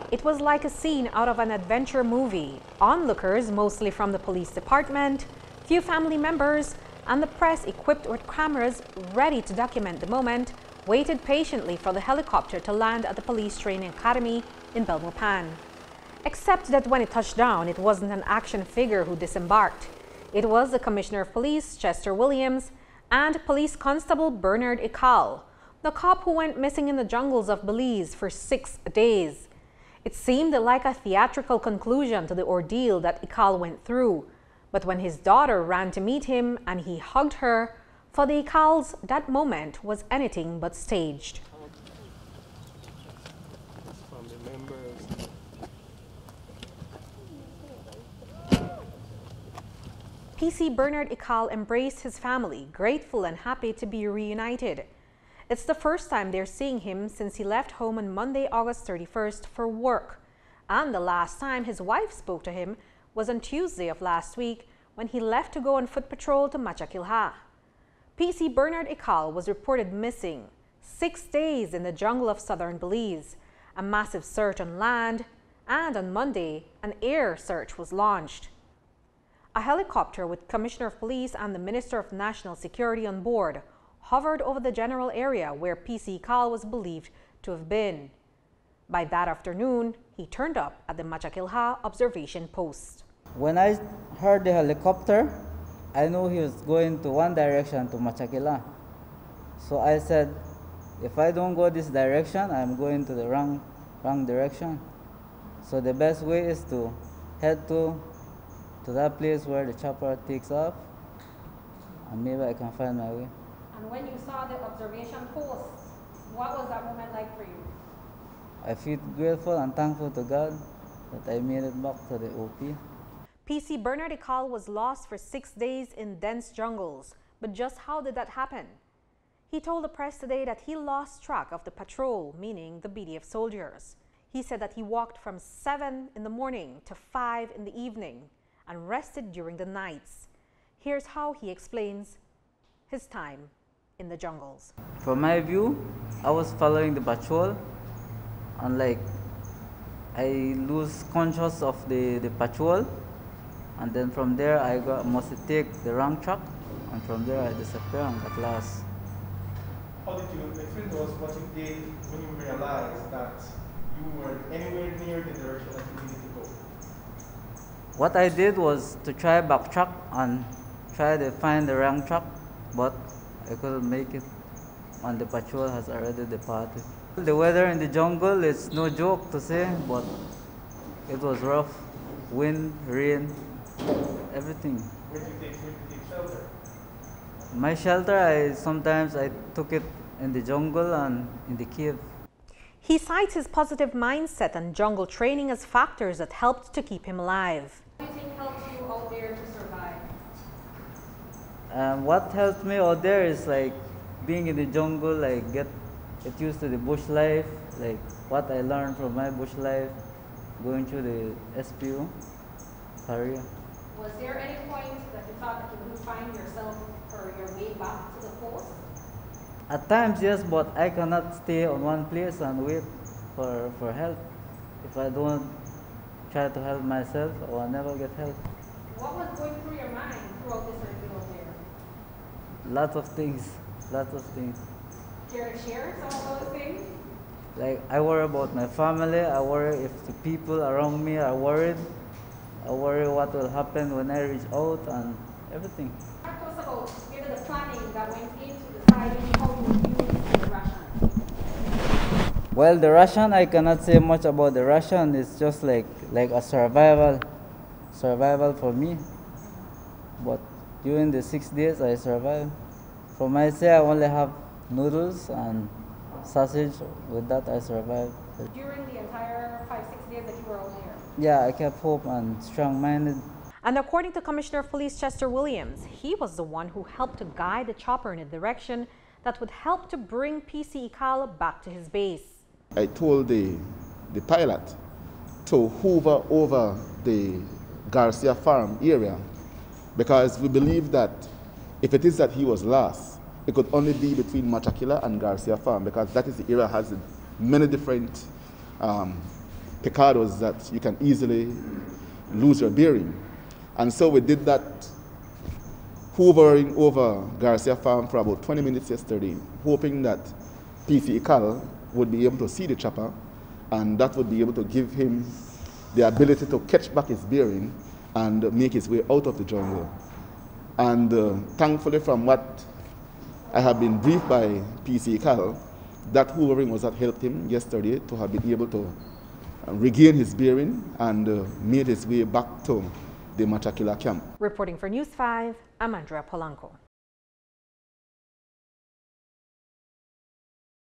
It was like a scene out of an adventure movie. Onlookers, mostly from the police department, few family members, and the press equipped with cameras ready to document the moment, waited patiently for the helicopter to land at the police training academy in Belmopan. Except that when it touched down, it wasn't an action figure who disembarked. It was the Commissioner of Police, Chester Williams, and Police Constable Bernard Ical, the cop who went missing in the jungles of Belize for 6 days. It seemed like a theatrical conclusion to the ordeal that Ical went through. But when his daughter ran to meet him and he hugged her, for the Icals, that moment was anything but staged. PC Bernard Ical embraced his family, grateful and happy to be reunited. It's the first time they're seeing him since he left home on Monday, August 31st for work. And the last time his wife spoke to him was on Tuesday of last week when he left to go on foot patrol to Machaquilha. PC Bernard Ical was reported missing 6 days in the jungle of southern Belize. A massive search on land, and on Monday, an air search was launched. A helicopter with Commissioner of Police and the Minister of National Security on board hovered over the general area where PC Ical was believed to have been. By that afternoon, he turned up at the Machaquilha observation post. When I heard the helicopter, I knew he was going to one direction, to Machaquilha. So I said, if I don't go this direction, I'm going to the wrong direction. So the best way is to head to that place where the chopper takes off, and maybe I can find my way. And when you saw the observation post, what was that moment like for you? I feel grateful and thankful to God that I made it back to the OP. PC Bernard Ical was lost for 6 days in dense jungles, but just how did that happen? He told the press today that he lost track of the patrol, meaning the BDF soldiers. He said that he walked from 7 in the morning to 5 in the evening and rested during the nights. Here's how he explains his time in the jungles. From my view, I was following the patrol, and I lose conscious of the patrol, and then from there I must take the wrong track, and from there I disappear and got lost. How did you explain to us what you did when you realized that you weren't anywhere near the direction that you needed to go? What I did was to try backtrack and try to find the wrong track, but I couldn't make it, and the patrol has already departed. The weather in the jungle is no joke to say, but it was rough. Wind, rain, everything. Where did you take shelter? My shelter, sometimes I took it in the jungle and in the cave. He cites his positive mindset and jungle training as factors that helped to keep him alive. What do you think helped you out there to survive? What helped me out there is being in the jungle, get used to the bush life, what I learned from my bush life, going through the S.P.U. career. Was there any point that you thought that you wouldn't find yourself or your way back to the post? At times, yes, but I cannot stay on one place and wait for help. If I don't try to help myself, I will never get help. What was going through your mind throughout this ordeal there? Lots of things. Care to share some of those things? I worry about my family. I worry if the people around me are worried. I worry what will happen when I reach out and everything. Talk to us about maybe the planning that went into deciding how you would use the ration. Well, the ration, I cannot say much about the ration. It's just like a survival for me. But during the 6 days, I survived. For myself, I only have noodles and sausage. With that, I survived. During the entire 5-6 days that you were out there? Yeah, I kept hope and strong-minded. And according to Commissioner of Police Chester Williams, he was the one who helped to guide the chopper in a direction that would help to bring PC Ical back to his base. I told the pilot to hover over the Garcia Farm area, because we believe that if it is that he was lost, it could only be between Machaquilha and Garcia Farm, because that is the area that has many different picados that you can easily lose your bearing. And so we did that hoovering over Garcia Farm for about 20 minutes yesterday, hoping that PC Ical would be able to see the chopper, and that would be able to give him the ability to catch back his bearing and make his way out of the jungle. And thankfully, from what I have been briefed by PC Ical, that hoovering was what helped him yesterday to have been able to regain his bearing and made his way back to the Machaquilha camp. Reporting for News 5, I'm Andrea Polanco.